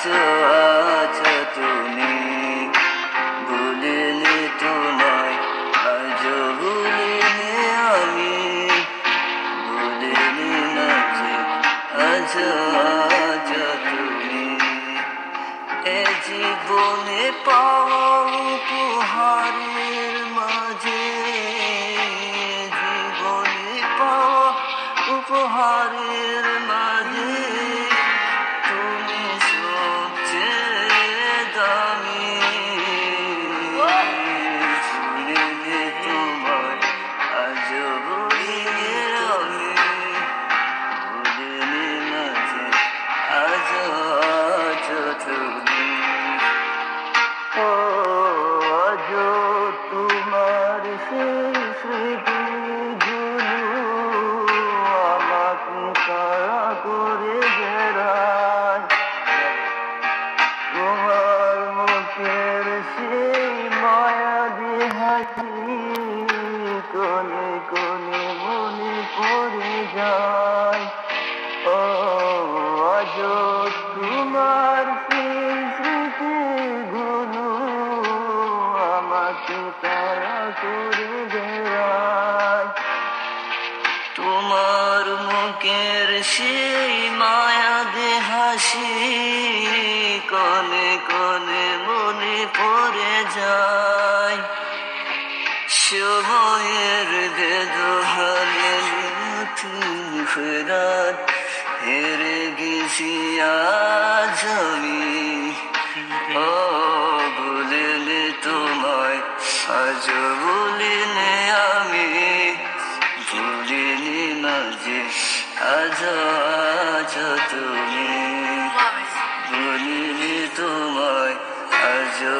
আজও আছো তুমি, ভুলিনি তোমায় আজও ভুলিনি আমি, ভুলিনি না যে আজও আছো তুমি। এ জীবনে পাওয়া উপহারের মাঝে, জীবনে পাওয়া উপহারের মাঝে তুমি সবচেয়ে দামি। ভুলিনি তোমায় আজও ভুলিনি আমি, ভুলিনি না যে আজও আছো তুমি। ও আজও তোমার সেই স্মৃতিগুলো আমাকে তাড়া করে বেড়ায়, তোমার মুখের সেই মায়াবী হাসি কোণে কোণে মনে পড়ে যায়। ও আজও তোমার সেই স্মৃতিগুলো আমাকে তাড়া করে বেড়ায়, তোমার মুখের সেই মায়াবী হাসি কোণে কোণে মনে পড়ে যায়। সময়ের বেদহালে নতুন ফেরার হেরে গেছি আজ আমি। ও ভুলিনি তোমায় আজও ভুলিনি আমি, ভুলিনি না যে আজও আছো তুমি, ভুলিনি তোমায় আজও